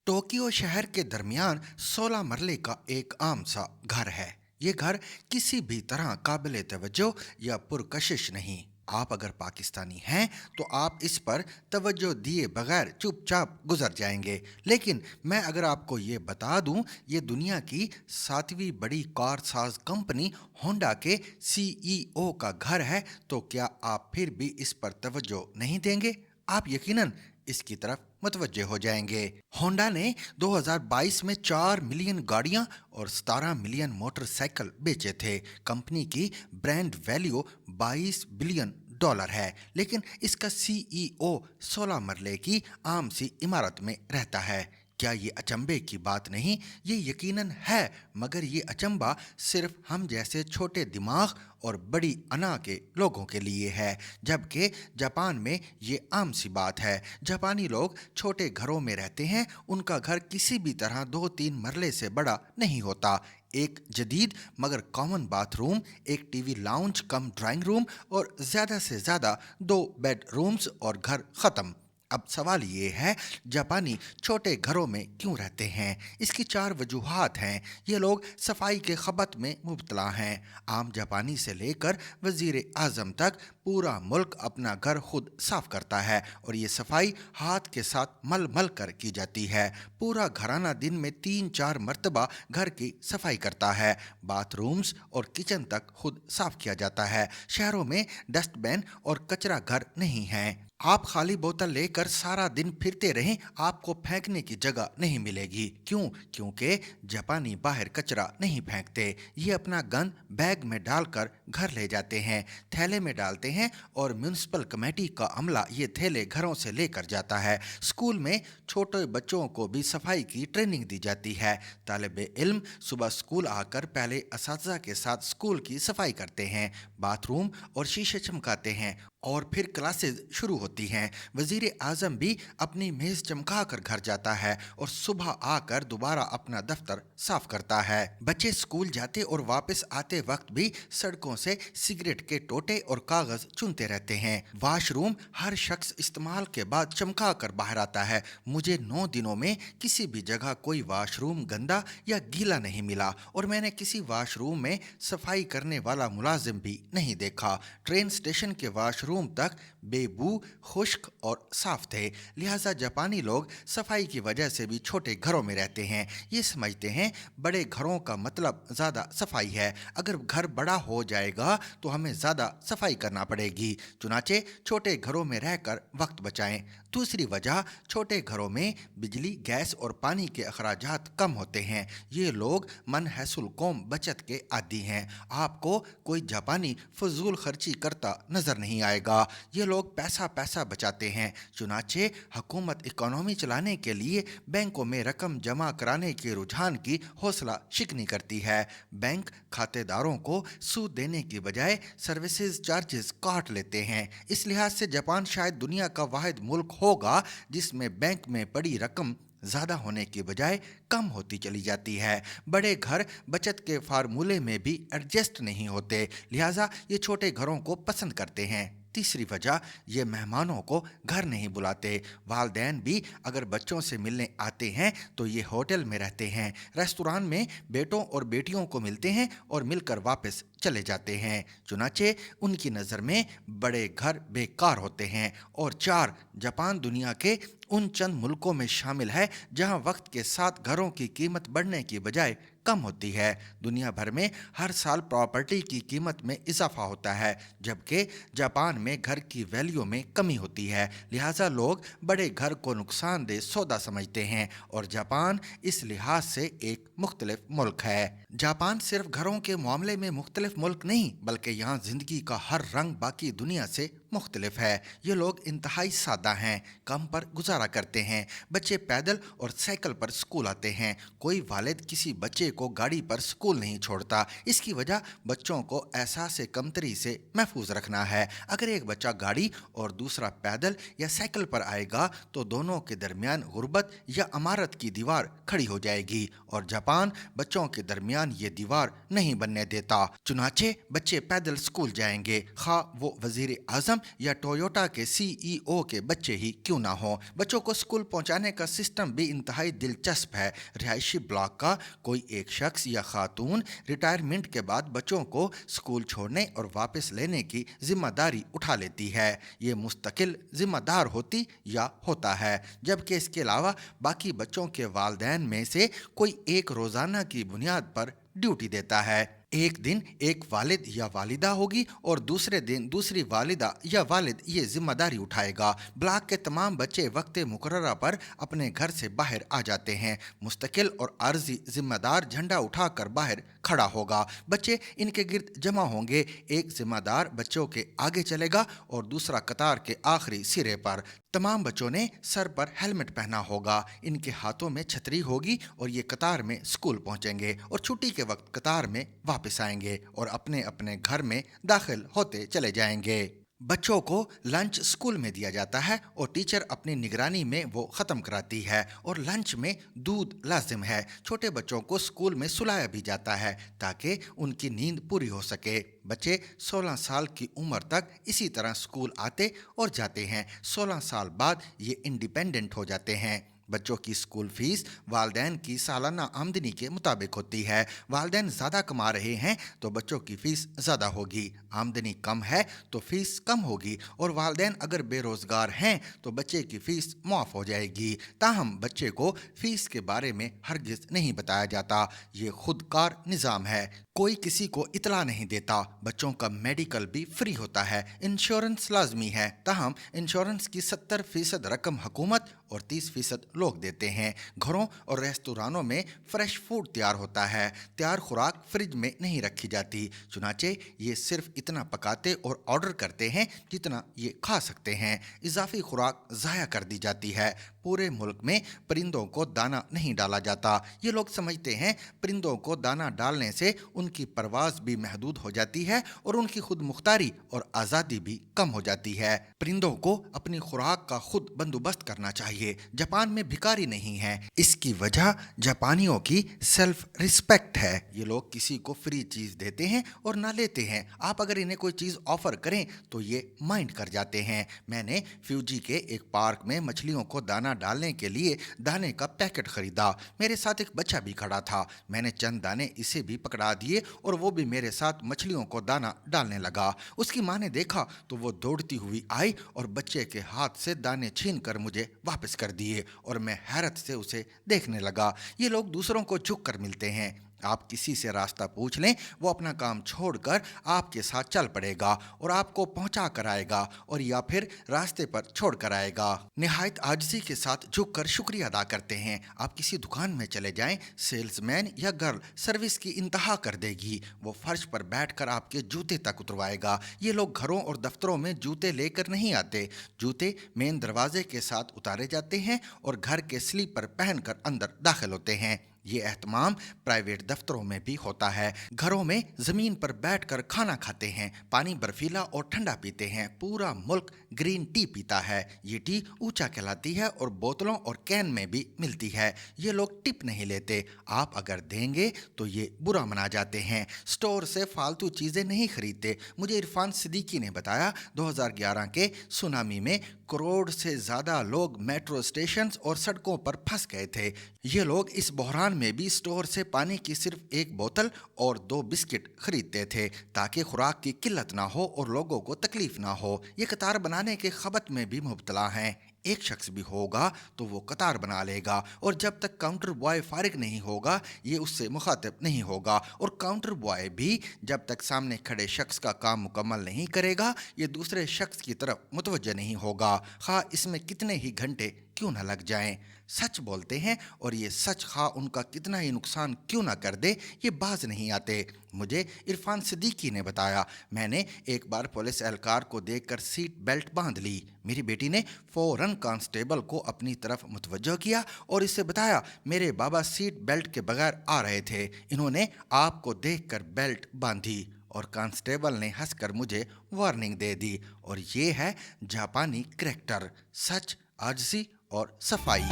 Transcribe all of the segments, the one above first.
Tokyo शहर के दरमियान 16 मरले का एक आम सा घर है। ये घर किसी भी तरह काबिल तवज्जो या पुरकशिश नहीं। आप अगर पाकिस्तानी हैं तो आप इस पर तवज्जो दिए बगैर चुपचाप गुजर जाएंगे। लेकिन मैं अगर आपको ये बता दूं, ये दुनिया की 7वीं बड़ी कार साज कंपनी होंडा के सीईओ का घर है, तो क्या आप फिर भी इस पर तवज्जो नहीं देंगे? आप यकीनन इसकी तरफ मुतवज्जे हो जाएंगे। होंडा ने 2022 में 4 मिलियन गाड़ियां और 17 मिलियन मोटरसाइकिल बेचे थे। कंपनी की ब्रांड वैल्यू 22 बिलियन डॉलर है, लेकिन इसका सीईओ 16 मरले की आम सी इमारत में रहता है। क्या ये अचंभे की बात नहीं? ये यकीनन है, मगर ये अचंभा सिर्फ हम जैसे छोटे दिमाग और बड़ी अना के लोगों के लिए है, जबकि जापान में ये आम सी बात है। जापानी लोग छोटे घरों में रहते हैं। उनका घर किसी भी तरह 2-3 मरले से बड़ा नहीं होता। एक जदीद मगर कॉमन बाथरूम, एक टीवी लाउंज कम ड्राइंग रूम और ज़्यादा से ज़्यादा 2 बेडरूम्स और घर ख़त्म। अब सवाल ये है, जापानी छोटे घरों में क्यों रहते हैं? इसकी 4 वजूहात हैं। ये लोग सफाई के खबत में मुब्तला हैं। आम जापानी से लेकर वजीर आज़म तक पूरा मुल्क अपना घर खुद साफ करता है, और ये सफाई हाथ के साथ मल मल कर की जाती है। पूरा घराना दिन में 3-4 मरतबा घर की सफाई करता है। बाथरूम्स और किचन तक खुद साफ किया जाता है। शहरों में डस्टबिन और कचरा घर नहीं हैं। आप खाली बोतल लेकर सारा दिन फिरते रहें, आपको फेंकने की जगह नहीं मिलेगी। क्यों? क्योंकि जापानी बाहर कचरा नहीं फेंकते। ये अपना गंद बैग में डालकर घर ले जाते हैं, थैले में डालते हैं, और म्यूनिसिपल कमेटी का अमला ये थैले घरों से लेकर जाता है। स्कूल में छोटे बच्चों को भी सफाई की ट्रेनिंग दी जाती है। तालिबे इल्म सुबह स्कूल आकर पहले असातिज़ा के साथ स्कूल की सफाई करते हैं, बाथरूम और शीशे चमकाते हैं, और फिर क्लासेस शुरू होती हैं। वजीर आज़म भी अपनी मेज़ चमका कर घर जाता है और सुबह आकर दोबारा अपना दफ्तर साफ करता है। बच्चे स्कूल जाते और वापस आते वक्त भी सड़कों से सिगरेट के टोटे और कागज़ चुनते रहते हैं। वाशरूम हर शख्स इस्तेमाल के बाद चमका कर बाहर आता है। मुझे 9 दिनों में किसी भी जगह कोई वाशरूम गंदा या गीला नहीं मिला, और मैंने किसी वाशरूम में सफाई करने वाला मुलाजिम भी नहीं देखा। ट्रेन स्टेशन के वाशरूम तक बेबू, खुश्क और साफ थे। लिहाजा जापानी लोग सफाई की वजह से भी छोटे घरों में रहते हैं। ये समझते हैं बड़े घरों का मतलब ज़्यादा सफाई है। अगर घर बड़ा हो जाएगा तो हमें ज़्यादा सफाई करना पड़ेगी, चुनाचे छोटे घरों में रहकर वक्त बचाएं। दूसरी वजह, छोटे घरों में बिजली, गैस और पानी के अखराजात कम होते हैं। ये लोग मनहसूल कौम बचत के आदी हैं। आपको कोई जापानी फजूल खर्ची करता नजर नहीं आएगा। ये लोग पैसा पैसा बचाते हैं, चुनाचे हुकूमत इकोनॉमी चलाने के लिए बैंकों में रकम जमा कराने के रुझान की हौसला शिकनी करती है। बैंक खातेदारों को सूद देने की बजाय सर्विसेज चार्जेस काट लेते हैं। इस लिहाज से जापान शायद दुनिया का वाहिद मुल्क होगा जिसमें बैंक में पड़ी रकम ज़्यादा होने की बजाय कम होती चली जाती है। बड़े घर बचत के फार्मूले में भी एडजस्ट नहीं होते, लिहाजा ये छोटे घरों को पसंद करते हैं। तीसरी वजह, ये मेहमानों को घर नहीं बुलाते। वालदैन भी अगर बच्चों से मिलने आते हैं तो ये होटल में रहते हैं, रेस्तोरां में बेटों और बेटियों को मिलते हैं और मिलकर वापस चले जाते हैं। चुनाचे उनकी नज़र में बड़े घर बेकार होते हैं। और 4, जापान दुनिया के उन चंद मुल्कों में शामिल है जहां वक्त के साथ घरों की कीमत बढ़ने की बजाय कम होती है। दुनिया भर में हर साल प्रॉपर्टी की कीमत में इजाफा होता है, जबकि जापान में घर की वैल्यू में कमी होती है। लिहाजा लोग बड़े घर को नुकसानदेह सौदा समझते हैं, और जापान इस लिहाज से एक मुख्तलिफ मुल्क है। जापान सिर्फ घरों के मामले में मुख्तलिफ मुल्क नहीं, बल्कि यहाँ ज़िंदगी का हर रंग बाकी दुनिया से मुख्तलिफ है। ये लोग इंतहाई सादा हैं, कम पर गुजारा करते हैं। बच्चे पैदल और साइकिल पर स्कूल आते हैं। कोई वालिद किसी बच्चे को गाड़ी पर स्कूल नहीं छोड़ता। इसकी वजह बच्चों को एहसास कमतरी से महफूज रखना है। अगर एक बच्चा गाड़ी और दूसरा पैदल या साइकिल पर आएगा तो दोनों के दरमियान गुर्बत या अमारत की दीवार खड़ी हो जाएगी, और जापान बच्चों के दरमियान ये दीवार नहीं बनने देता। चुनाचे बच्चे पैदल स्कूल जाएंगे, खा वो वजीर आजम या टोयोटा के CEO के बच्चे ही क्यों ना हो। बच्चों को स्कूल पहुंचाने का सिस्टम भी इंतहाई दिलचस्प है। रिहायशी ब्लॉक का कोई एक शख्स या खातून रिटायरमेंट के बाद बच्चों को स्कूल छोड़ने और वापस लेने की जिम्मेदारी उठा लेती है। ये मुस्तकिल जिम्मेदार होती या होता है, जबकि इसके अलावा बाकी बच्चों के वालिदैन में से कोई एक रोजाना की बुनियाद पर ड्यूटी देता है। एक दिन एक वालिद या वालिदा होगी और दूसरे दिन दूसरी वालिदा या वालिद ये जिम्मेदारी उठाएगा। ब्लॉक के तमाम बच्चे वक्त मुकर्ररा पर अपने घर से बाहर आ जाते हैं। मुस्तकिल और आर्जी जिम्मेदार झंडा उठाकर बाहर खड़ा होगा। बच्चे इनके गिर्द जमा होंगे। एक जिम्मेदार बच्चों के आगे चलेगा और दूसरा कतार के आखिरी सिरे पर। तमाम बच्चों ने सर पर हेलमेट पहना होगा। इनके हाथों में छतरी होगी और ये कतार में स्कूल पहुंचेंगे और छुट्टी के वक्त कतार में वापस आएंगे और अपने अपने घर में दाखिल होते चले जाएंगे। बच्चों को लंच स्कूल में दिया जाता है और टीचर अपनी निगरानी में वो ख़त्म कराती है और लंच में दूध लाजिम है। छोटे बच्चों को स्कूल में सुलाया भी जाता है ताकि उनकी नींद पूरी हो सके। बच्चे 16 साल की उम्र तक इसी तरह स्कूल आते और जाते हैं। 16 साल बाद ये इंडिपेंडेंट हो जाते हैं। बच्चों की स्कूल फीस वालिदैन की सालाना आमदनी के मुताबिक होती है। वालिदैन ज़्यादा कमा रहे हैं तो बच्चों की फ़ीस ज़्यादा होगी। आमदनी कम है तो फ़ीस कम होगी और वालिदैन अगर बेरोज़गार हैं तो बच्चे की फ़ीस मुआफ़ हो जाएगी। ताहम बच्चे को फ़ीस के बारे में हरगिज़ नहीं बताया जाता। ये खुदकार निज़ाम है, कोई किसी को इतला नहीं देता। बच्चों का मेडिकल भी फ्री होता है। इंश्योरेंस लाजमी है, ताहम इंश्योरेंस की 70% रकम हुकूमत और 30% लोग देते हैं। घरों और रेस्तोरानों में फ्रेश फूड तैयार होता है। तैयार खुराक फ्रिज में नहीं रखी जाती, चुनाचे ये सिर्फ इतना पकाते और ऑर्डर करते हैं जितना ये खा सकते हैं। इजाफी खुराक ज़ाया कर दी जाती है। पूरे मुल्क में परिंदों को दाना नहीं डाला जाता। ये लोग समझते हैं परिंदों को दाना डालने से उनकी परवाज़ भी महदूद हो जाती है और उनकी खुद मुख्तारी और आज़ादी भी कम हो जाती है। परिंदों को अपनी खुराक का खुद बंदोबस्त करना चाहिए। जापान में भिखारी नहीं है। इसकी वजह जापानियों की सेल्फ रिस्पेक्ट है। ये लोग किसी को फ्री चीज़ देते हैं और ना लेते हैं। आप अगर इन्हें कोई चीज़ ऑफर करें तो ये माइंड कर जाते हैं। मैंने फ्यूजी के एक पार्क में मछलियों को दाना डालने के लिए दाने का पैकेट खरीदा। मेरे साथ एक बच्चा भी खड़ा था। मैंने चंद दाने इसे भी पकड़ा दिए और वो भी मेरे साथ मछलियों को दाना डालने लगा। उसकी माँ ने देखा तो वो दौड़ती हुई आई और बच्चे के हाथ से दाने छीन कर मुझे वापस कर दिए और मैं हैरत से उसे देखने लगा। ये लोग दूसरों को झुक कर मिलते हैं। आप किसी से रास्ता पूछ लें, वो अपना काम छोड़कर आपके साथ चल पड़ेगा और आपको पहुंचा कर आएगा और या फिर रास्ते पर छोड़ कर आएगा। निहायत आजिज़ी के साथ झुककर शुक्रिया अदा करते हैं। आप किसी दुकान में चले जाएं, सेल्समैन या गर्ल सर्विस की इंतहा कर देगी। वो फर्श पर बैठकर आपके जूते तक उतरवाएगा। ये लोग घरों और दफ्तरों में जूते लेकर नहीं आते। जूते मेन दरवाजे के साथ उतारे जाते हैं और घर के स्लीपर पहनकर अंदर दाखिल होते हैं। ये एहतमाम प्राइवेट दफ्तरों में भी होता है। घरों में ज़मीन पर बैठकर खाना खाते हैं, पानी बर्फीला और ठंडा पीते हैं। पूरा मुल्क ग्रीन टी पीता है। ये टी ऊंचा कहलाती है और बोतलों और कैन में भी मिलती है। ये लोग टिप नहीं लेते। आप अगर देंगे तो ये बुरा मना जाते हैं। स्टोर से फालतू चीज़ें नहीं खरीदते। मुझे इरफान सिद्दीकी ने बताया 2011 के सुनामी में करोड़ से ज़्यादा लोग मेट्रो स्टेशन और सड़कों पर फंस गए थे। ये लोग इस बहरान में भी स्टोर से पानी की सिर्फ एक बोतल और 2 बिस्किट खरीदते थे ताकि खुराक की किल्लत ना हो और लोगों को तकलीफ ना हो। ये कतार बनाने के खबत में भी मुब्तला हैं। एक शख्स भी होगा तो वो कतार बना लेगा और जब तक काउंटर बॉय फारिग नहीं होगा ये उससे मुखातिब नहीं होगा और काउंटर बॉय भी जब तक सामने खड़े शख्स का काम मुकम्मल नहीं करेगा ये दूसरे शख्स की तरफ मुतवज्जह नहीं होगा, खा इसमें कितने ही घंटे क्यों न लग जाएं। सच बोलते हैं और ये सच खा उनका कितना ही नुकसान क्यों ना कर दे ये बाज नहीं आते। मुझे इरफान सिद्दीकी ने बताया, मैंने एक बार पुलिस एहलकार को देखकर सीट बेल्ट बांध ली। मेरी बेटी ने फौरन कांस्टेबल को अपनी तरफ मुतवज्जह किया और इससे बताया मेरे बाबा सीट बेल्ट के बगैर आ रहे थे, इन्होंने आपको देखकर बेल्ट बांधी और कांस्टेबल ने हंसकर मुझे वार्निंग दे दी। और ये है जापानी करैक्टर, सच, आजिज़ी और सफाई।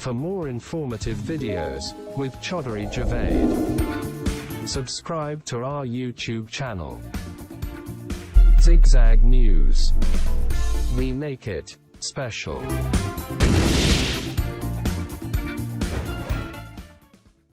For more informative videos with Chaudhary Javed, subscribe to our YouTube channel. Zigzag News. We make it special.